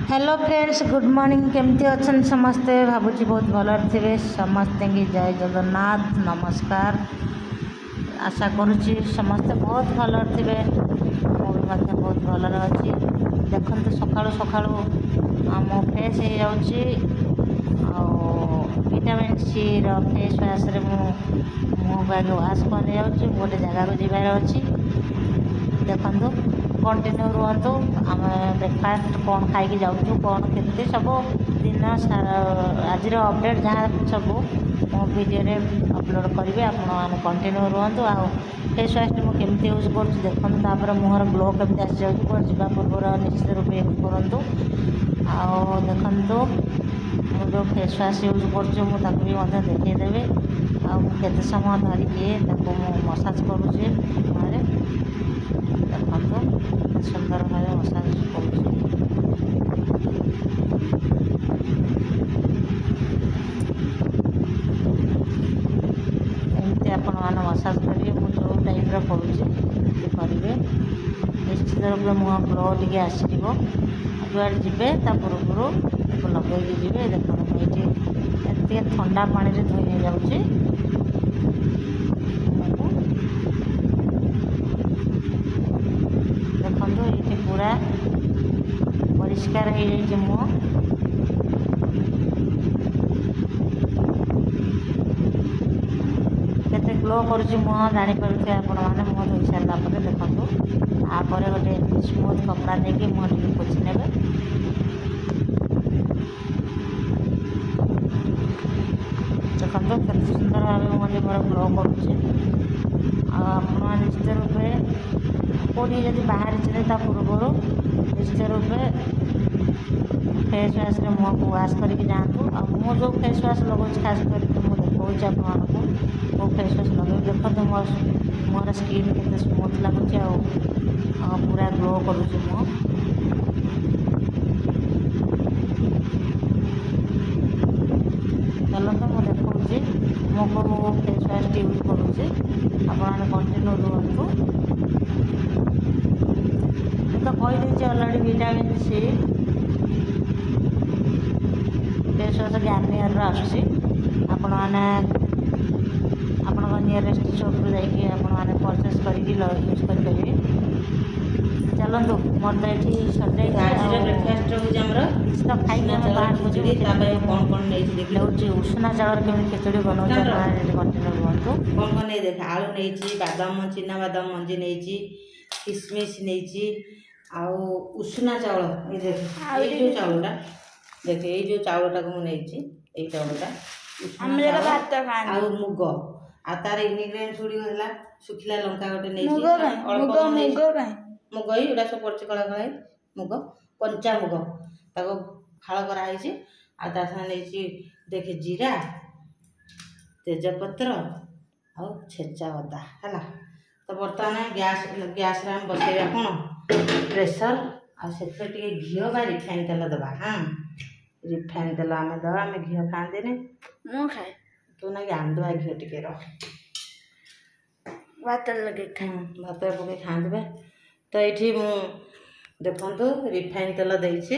Hello friends, good morning. केमती अच्छन समस्ते? भावुची बहुत भलर थे। समस्ते की जय जगन्नाथ, नमस्कार। आशा करुच्ची समस्ते बहुत भलर थे। मुझे बहुत भलर अच्छी। देखते सकाळु सकाळु मो फेस हो जाऊँगी विटामिन सी फेस वाश रे मुँह आगे वाश कर गोटे जगह को जबार अच्छी। देखो कंटिन्यू रुहतु। आम ब्रेकफास्ट कौन खाई जाऊँ, कौन के सब दिन सारा आज अपडेट जहाँ सब मो वीडियो रे अपलोड करेंगे। आप कंटिन्यू रुहतु। आ फेस वाश मुझे केमती यूज कर देखते मुहर ग्लो केमती आसी जाऊँ जा पूर्व निश्चित रूप यूज करूँ। आ देखु जो फेस वाश यूज कर भी देखईदेवी। आते समय धरिकी मसाज करुँचे मुहर। देखो सुंदर भाव मसाज करुँचे। एमती आपण मैंने मसाज करेंगे। मुझे जो टाइप करुँचे करेंगे निश्चित रूप से मुँह ग्लो टे आसो। जुआड़ जी पूर्व लगे जी। देखो ये ठंडा पानी रे धोई जाऊँगी। देखो ये पूरा परिष्कार हो जाए मुँह। केते ग्लो करुँच मुँह जापे आपण मैंने मुँह धोई सारा देखो। आपर गोटे स्मूथ कपड़ा देके मुँह टी पोछि ने। देखो केते सुंदर भाव मुझे मोर ग्लो करुँचे। आप निश्चित रूपे कौटी जब बाहर चले पूर्व निश्चित रूपे फेस वाश मुँह को वाश करके जातु। मुझे जो फेस वाश लगे खास करके मुझे देखा आपको वो फेस वाश लगे। देखते मोर स्किन के स्मूथ लगुच पूरा ग्लो करुँच मुँह। चलते मुझे देखा मुझको फेस वाश यूज करुँचे। आप कंटिन्यू रुहतु। तो कहीदे already vitamin C face wash Garnier आसूसी। आपण मैंने नियरेस्ट शॉप जाइए परचेस करके यूज करेंगे। चलतु मोर तो ये संडे ब्रेकफास्ट किसी तो खाई कौन कौन नहीं उषुना चाउर केमी खिचड़ी बनाऊँ कंटिन्यू रुहतु। कौन कौन नहीं देख आलू नहीं बादाम चिना बादाम मंजी नहीं किसमिश नहीं उषुना चाउल। ये देख ये चाउलटा देख ये जो चाउलटा को मुझे चाउलटा आ मुग आ तार इनग्रेडिएंट्स गुड़ा सुखिला लंका गोटे नहीं मुग ये सब पड़े कला कला मुग कंचा मुग ताको फाड़ कराई। आ नहीं देख जीरा तेजपत्र आ छेचा अदा है। तो बर्तमान गैस रे बसैया कौन प्रेसर आते घी बा रिफाइन तेल दबा। हाँ रिफाइन तेल आम दबा आम घी खाते मु खाए तू ना आंदवा घी टे भात लगे भात पकई खाते। तो ये देखु रिफाइन तेल देसी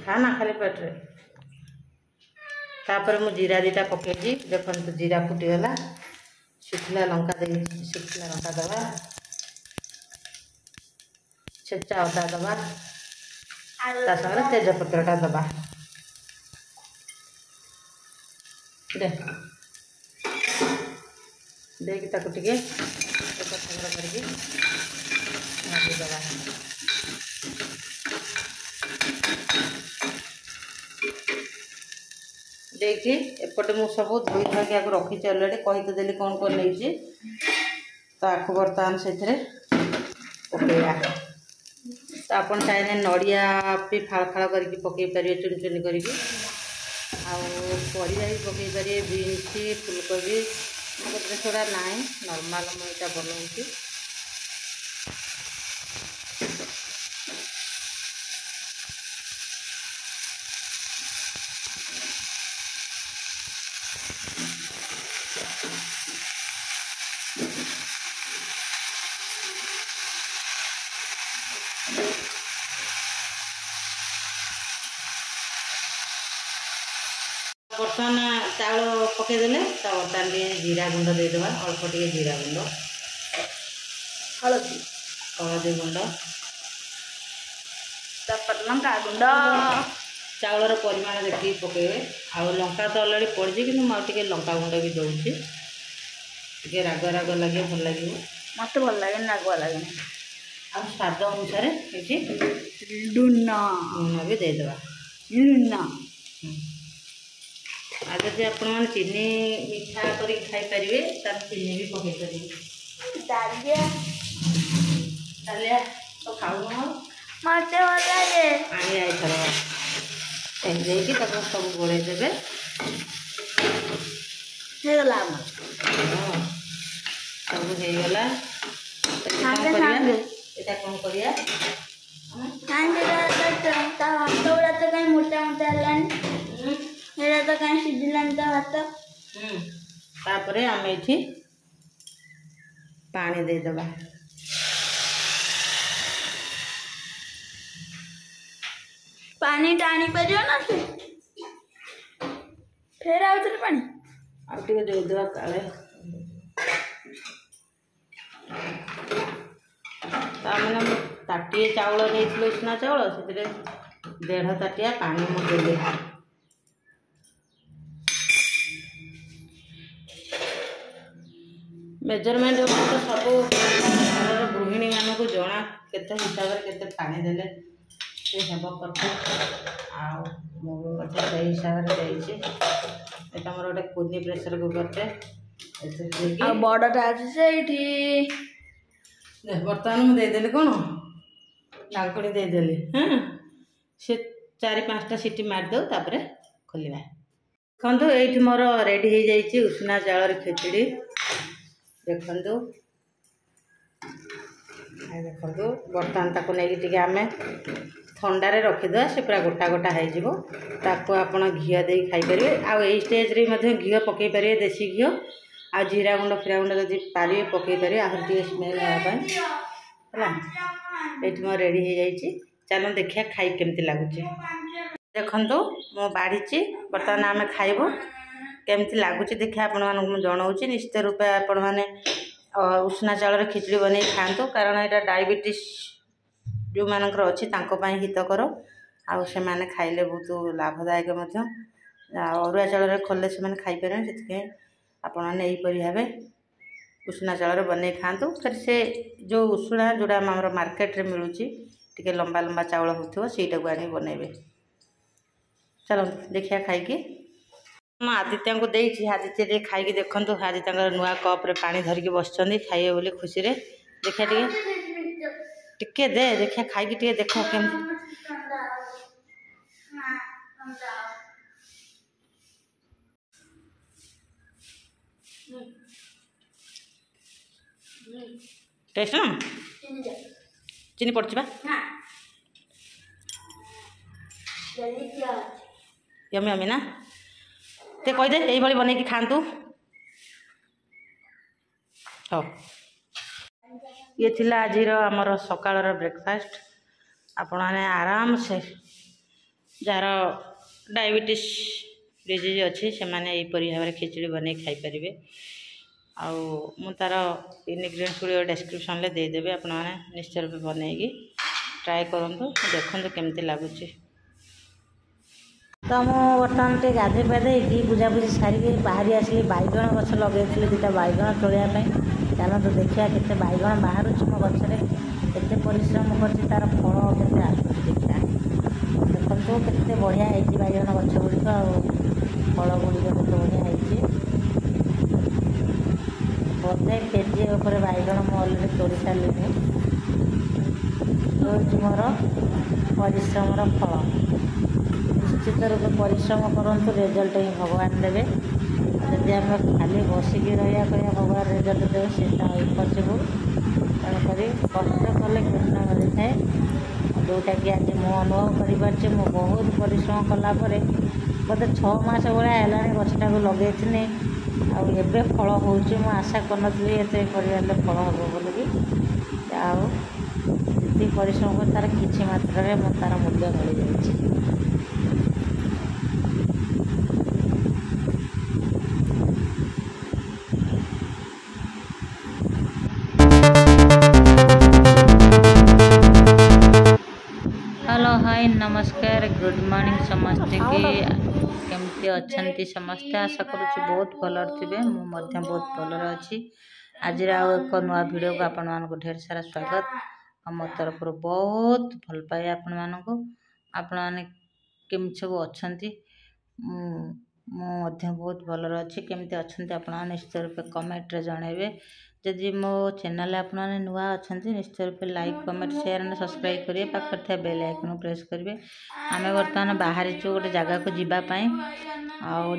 खाना खाली पेट्रे। तापर मु जीरा दीटा पकई देखो जीरा फुटीगला सुखिला लंका दे सुखिला लंका दबा छेचा अदा दबा तेजपत्रटा दबा देख ताको टिके संग्रह करके दबा। देखिए एपटे मु सब धोई धोई आगे रखी अलरेडी कही तो देली कौन कौन नहीं। तो आखु बर्तमान से पकईवा। तो आप चाहे नड़िया भी फाड़ फाड़ करके पकई पारे चुन चुन कर परिया भी पकई पारे बीन्स फुलकोबी मत थोड़ा ना नॉर्मल मुझे बनाऊँगी। ବର୍ତ୍ତମାନ ଚାଉଳ ପକାଇଦେଲେ ତା ବର୍ତ୍ତମାନ ଟିକେ ଜିରା ଗୁଣ୍ଡ ଦେଇଦେବା, ଅଳ୍ପ ଟିକେ ଜିରା ଗୁଣ୍ଡ, ହଳଦୀ ଗୁଣ୍ଡ, ତାପରେ ଲଙ୍କା ଗୁଣ୍ଡ, ଚାଉଳର ପରିମାଣ ଦେଖିକି ପକାଇବେ। ଆଉ ଲଙ୍କା ତ ଅଲରେଡ଼ି ପଡ଼ିଛି, କିନ୍ତୁ ମୁଁ ଆଉ ଟିକେ ଲଙ୍କା ଗୁଣ୍ଡ ବି ଦେଉଛି, ଟିକେ ରାଗ ରାଗ ଲାଗିବ, ଭଲ ଲାଗିବ। ମୋତେ ଭଲ ଲାଗେନି, ରାଗୁଆ ଲାଗେନି। ଆଉ ସ୍ୱାଦ ଅନୁସାରେ ଏଠି ଲୁଣ ବି ଦେଇଦେବା। ଲୁଣ ଆଉ ଯଦି ଆପଣମାନେ ଚିନି ମିଠା କରିକି ଖାଇପାରିବେ ତାହେଲେ ଚିନି ବି ପକାଇ ପାରିବେ। ଡାଲିଆ ତ ଖାଉନ, ମୋତେ ଭଲ ଲାଗେ। ଆଣି ଏଇଥର ଦେଇକି ତାକୁ ସବୁ ଗୋଳେଇ ଦେବେ। ହେଇଗଲା ଆମର, ସବୁ ହେଇଗଲା। ସାଙ୍ଗେ ସାଙ୍ଗେ ଏଇଟା କ'ଣ କରିବା? ତା ଭାତ ଗୁଡ଼ା ତ କାହିଁ ମୋଟା ମୋଟା ହେଲାନି, ସେଇଟା ତ କାହିଁ ସିଝିଲାନି ତା ଭାତ। ତାପରେ ଆମେ ଏଠି ପାଣି ଦେଇଦେବା। ପାଣି ଟାଣି ପାରିବ ନା ସେ, ଫେର ଆଉଥରେ ପାଣି ଆଉ ଟିକେ ଦେଇଦେବା କାଳେ। ତାମାନେ ମୁଁ ତାଟିଏ ଚାଉଳ ନେଇଥିଲି, ଉଷୁନା ଚାଉଳ, ସେଥିରେ 1.5 ତାଟିଆ ପାଣି ମୁଁ ଦେଲି। ମେଜରମେଣ୍ଟ ତ ସବୁ ଘରର ଗୃହିଣୀମାନଙ୍କୁ ଜଣା, କେତେ ହିସାବରେ କେତେ ପାଣି ଦେଲେ ସେ ହେବ ପରଫେକ୍ଟ। ଆଉ ମୁଁ ବି ମଧ୍ୟ ସେଇ ହିସାବରେ ଦେଇଛି। ଏଇଟା ମୋର ଗୋଟେ କୁନି ପ୍ରେସର କୁକରଟେ, ଏଥିରେ ଦେଇକି ଆଉ ବଡ଼ଟା ଅଛି ସେଇଠି। ବର୍ତ୍ତମାନ ମୁଁ ଦେଇଦେଲି କ'ଣ, ଢାଙ୍କୁଣୀ ଦେଇଦେଲି। ସେ 4-5ଟା ସିଟି ମାରିଦେଉ, ତାପରେ ଖୋଲିବା। ଦେଖନ୍ତୁ ଏଇଠି ମୋର ରେଡ଼ି ହେଇଯାଇଛି ଉଷୁନା ଚାଉଳର ଖିଚୁଡ଼ି। ଦେଖନ୍ତୁ ବର୍ତ୍ତମାନ ତାକୁ ନେଇକି ଟିକେ ଆମେ ଥଣ୍ଡାରେ ରଖିଦେବା, ସେ ପୁରା ଗୋଟା ଗୋଟା ହେଇଯିବ। ତାକୁ ଆପଣ ଘିଅ ଦେଇ ଖାଇପାରିବେ। ଆଉ ଏଇ ଷ୍ଟେଜ୍ରେ ମଧ୍ୟ ଘିଅ ପକାଇ ପାରିବେ, ଦେଶୀ ଘିଅ। ଆଉ ଜିରା ଗୁଣ୍ଡ ଫିରା ଗୁଣ୍ଡ ଯଦି ପାରିବେ ପକାଇ ପାରିବେ, ଆହୁରି ଟିକେ ସ୍ମେଲ୍ ହେବା ପାଇଁ। ହେଲା, ଏଇଠି ମୋର ରେଡ଼ି ହେଇଯାଇଛି। ଚାଲନ୍ତୁ ଦେଖିବା ଖାଇ କେମିତି ଲାଗୁଛି। ଦେଖନ୍ତୁ ମୁଁ ବାଢ଼ିଛି, ବର୍ତ୍ତମାନ ଆମେ ଖାଇବୁ। କେମିତି ଲାଗୁଛି ଦେଖିବା ଆପଣମାନଙ୍କୁ ମୁଁ ଜଣାଉଛି। ନିଶ୍ଚିତ ରୂପେ ଆପଣମାନେ ଉଷୁନା ଚାଉଳର ଖିଚୁଡ଼ି ବନେଇ ଖାଆନ୍ତୁ, କାରଣ ଏଇଟା ଡାଇବେଟିସ୍ ଯେଉଁମାନଙ୍କର ଅଛି ତାଙ୍କ ପାଇଁ ହିତକର, ଆଉ ସେମାନେ ଖାଇଲେ ବହୁତ ଲାଭଦାୟକ ମଧ୍ୟ। ଆଉ ଅରୁଆ ଚାଉଳରେ କଲେ ସେମାନେ ଖାଇପାରିବେନି, ସେଥିପାଇଁ ଆପଣମାନେ ଏହିପରି ଭାବେ ଉଷୁନା ଚାଉଳରେ ବନେଇ ଖାଆନ୍ତୁ। ଫେର ସେ ଯେଉଁ ଉଷୁନା ଯେଉଁଟା ଆମର ମାର୍କେଟରେ ମିଳୁଛି, ଟିକେ ଲମ୍ବା ଲମ୍ବା ଚାଉଳ ହେଉଥିବ, ସେଇଟାକୁ ଆଣି ବନେଇବେ। ଚାଲନ୍ତୁ ଦେଖିବା ଖାଇକି। ମୁଁ ଆଦିତ୍ୟଙ୍କୁ ଦେଇଛି, ଆଦିତ୍ୟ ଟିକେ ଖାଇକି ଦେଖନ୍ତୁ। ଆଦିତ୍ୟଙ୍କର ନୂଆ କପ୍ରେ ପାଣି ଧରିକି ବସିଛନ୍ତି, ଖାଇବେ ବୋଲି ଖୁସିରେ। ଦେଖିବା ଟିକେ ଦେ, ଦେଖିବା ଖାଇକି ଟିକେ ଦେଖ କେମିତି। ଟେଷ୍ଟ ନା? ଚିନି ପଡ଼ିଛି ବା, ୟମି ୟମି ନା? ଟିକେ କହିଦେ ଏଇଭଳି ବନେଇକି ଖାଆନ୍ତୁ। ହଉ, ଇଏ ଥିଲା ଆଜିର ଆମର ସକାଳର ବ୍ରେକଫାଷ୍ଟ। ଆପଣମାନେ ଆରାମସେ, ଯାହାର ଡାଇବେଟିସ୍ ଡିଜିଜ୍ ଅଛି, ସେମାନେ ଏହିପରି ଭାବରେ ଖିଚୁଡ଼ି ବନେଇ ଖାଇପାରିବେ। ଆଉ ମୁଁ ତା'ର ଇନଗ୍ରିଡ଼ିଏଣ୍ଟସ୍ ଗୁଡ଼ିକ ଡେସ୍କ୍ରିପସନ୍ରେ ଦେଇଦେବି, ଆପଣମାନେ ନିଶ୍ଚୟ ରୂପେ ବନେଇକି ଟ୍ରାଏ କରନ୍ତୁ, ଦେଖନ୍ତୁ କେମିତି ଲାଗୁଛି। ତ ମୁଁ ବର୍ତ୍ତମାନ ଟିକେ ଗାଧୋଇ ପାଧେଇକି ପୂଜାପୂଜି ସାରିକି ବାହାରି ଆସିଲି। ବାଇଗଣ ଗଛ ଲଗାଇଥିଲି, 2ଟା ବାଇଗଣ ତୋଳିବା ପାଇଁ। ଚାଲନ୍ତୁ ଦେଖିବା କେତେ ବାଇଗଣ ବାହାରୁଛି ମୋ ଗଛରେ, କେତେ ପରିଶ୍ରମ କରିଛି, ତା'ର ଫଳ କେତେ ଆସୁଛି ଦେଖିବା। ଦେଖନ୍ତୁ କେତେ ବଢ଼ିଆ ହେଇଛି ବାଇଗଣ ଗଛ ଗୁଡ଼ିକ, ଆଉ ଫଳ ଗୁଡ଼ିକ କେତେ ବଢ଼ିଆ ହେଇଛି। ବୋଧେ କେଜିଏ ଉପରେ ବାଇଗଣ ମୁଁ ଅଲରେଡ଼ି ତୋଳି ସାରିଲିଣି। ହେଉଛି ମୋର ପରିଶ୍ରମର ଫଳ। ନିଶ୍ଚିତ ରୂପେ ପରିଶ୍ରମ କରନ୍ତୁ, ରେଜଲ୍ଟ ହିଁ ଭଗବାନ ଦେବେ। ଯଦି ଆମେ ଖାଲି ବସିକି ରହିବା କହିବା ଭଗବାନ ରେଜଲ୍ଟ ଦେବେ, ସେଇଟା ଇମ୍ପସିବୁଲ୍। ତେଣୁକରି କଷ୍ଟ କଲେ କୃଷ୍ଣ ମିଳିଥାଏ, ଯେଉଁଟାକି ଆଜି ମୁଁ ଅନୁଭବ କରିପାରୁଛି। ମୁଁ ବହୁତ ପରିଶ୍ରମ କଲା ପରେ ବୋଧେ 6 ମାସ ଭଳିଆ ହେଲାଣି ଗଛଟାକୁ ଲଗେଇଥିଲି, ଆଉ ଏବେ ଫଳ ହେଉଛି। ମୁଁ ଆଶା କରିନଥିଲି ଏତେ ପରିମାଣରେ ଫଳ ହେବ ବୋଲିକି। ଆଉ ଯେତିକି ପରିଶ୍ରମ କରି ତା'ର କିଛି ମାତ୍ରାରେ ତା'ର ମୂଲ୍ୟ ମିଳିଯାଇଛି। हाय नमस्कार गुड मॉर्निंग समस्ते की केमती अच्छा समस्ते आशा करुँच बहुत भल थे मुझे बहुत भलर अच्छी आज एक नुआ वीडियो को आपण मानक ढेर सारा स्वागत मो तरफ बहुत भल पाए आपण मानक आपण मैंने केमी सब अच्छा मुझे बहुत भलर अच्छी केमती अच्छा आप निश्चित रूप कमेंट रे जनइबे जदि मो चैनल आपने नुआ अच्छा निश्चित रूप like comment share and subscribe करेंगे पाखर थे बेल आइकन प्रेस करेंगे आम बर्तमान बाहरी गोटे जगह को जीवाई आउ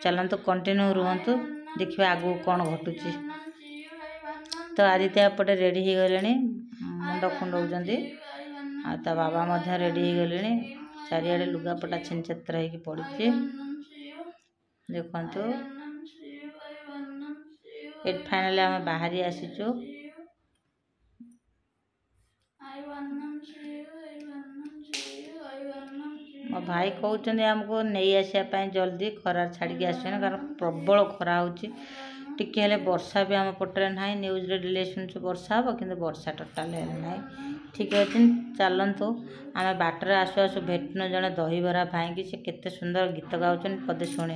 चलतु कंटिन्यू रुहतु देखिए आगू कौन घटुची तो आदित्य एपटे रेडी हो गले मुंड कुंडौं आ बाबा रेडी हो गले चारिड़े लुगापटा छिन छत्र हो पड़ी देखु ये फाइनली आम बाहरी आसीचु मो भाई कहते आमको नहीं आसापी जल्दी खरार छाड़ी आसने कारण प्रबल खरा होटे वर्षा भी आम पटे ना न्यूज डेली शुणु वर्षा हम कि वर्षा टोटाल ना ठीक अच्छे चलतु आम बाटर आसु आसु भेटनु जड़े दहीबरा भाई कि केते सुंदर गीत गाँव पदे शुणु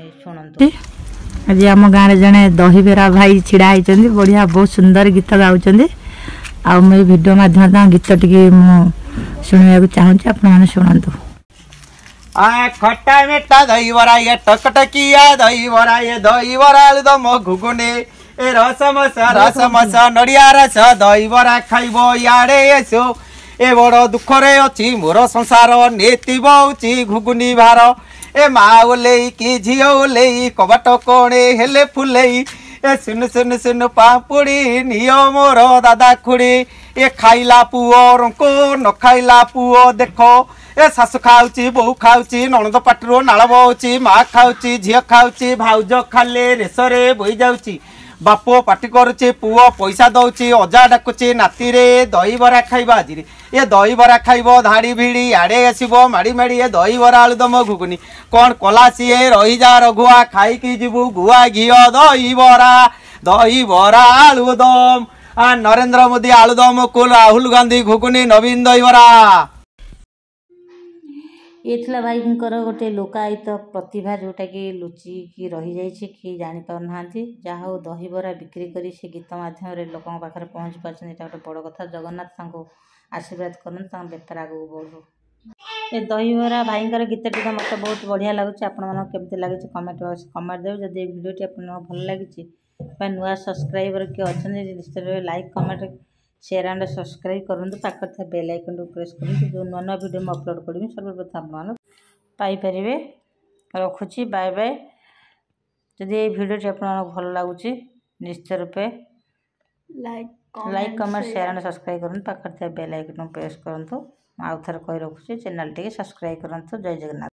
आज आम गाँव जड़े दहीबरा भाई छिड़ा होती बढ़िया बहुत सुंदर गीत गाँव आ भिडियो माध्यम गीत टी शुणा चाहूँगी आपने शुणु खट्टा मिठा दही बरा ये टकटकिया दही बरा ये दही बरा आलुदम घुगुनी ए रसमसा नड़िया रस दही बरा खाइबो याडे एसो ए बड़ दुख रे अछि मोर संसार नीति बहुची घुगुनी भार ए मा ओलेई कि झियो ओलेई कबाट कोणे हेले फुलेई ए सुन सुन सुन पापुड़ी नियो मोर दादा खुड़ी ए खाइला पुओ रंको न खाइला पुओ देखो ए शाशु खाऊची बहु खाऊची नणद पाटरू नाल बहुची माँ खाऊची झील खाऊची भाउज खाले रेसरे बोई जाऊची बापो पाटी करुची पुओ पैसा दौची अजा डाकुची नाती रे दही बरा खाइबा आज ये दही बरा खाइब धाड़ी भिड़ी आड़े आसब माड़ी माड़ी ए दही बरा आलुदम घुगुनी कौन कला सी रही जा रघुआ खाई जीवु गुआ घी दही बरा आलुदम नरेंद्र मोदी आलुदम को राहुल गांधी घुगुनी नवीन दही बरा ये थी भाई गोटे लोकायत प्रतिभा जोटा कि लुचिकी रही जाइए कि जापर ना जहाँ हो दहीबरा बिक्री करी से गीत मध्यम लोक पाखे पहुँची पार्टी गोटे बड़ कथा जगन्नाथ आशीर्वाद कर बेपार आगे बढ़ू ये दहीबरा भाई गीतटी तो मतलब बहुत बढ़िया लगुच आपमती लगे कमेंट बॉक्स कमेंट देव जब भिडियोटी आप भल लगी नुआ सब्सक्राइबर किए अच्छा निश्चित like comment share and subscribe करूँ पाखर थे बेल आइकन प्रेस करूँ जो नुआ नुआ वीडियो में अपलोड करी सर्वप्रथम आपरे रखुची बाय बाय जदि ये भिडियोटी आप भल लगुच निश्चित रूपे like comment share and subscribe करूँ पाखर थे बेल आइकन प्रेस करूँ आउ थे कही रखुची चैनल टी सब्सक्राइब करूँ जय जगन्नाथ।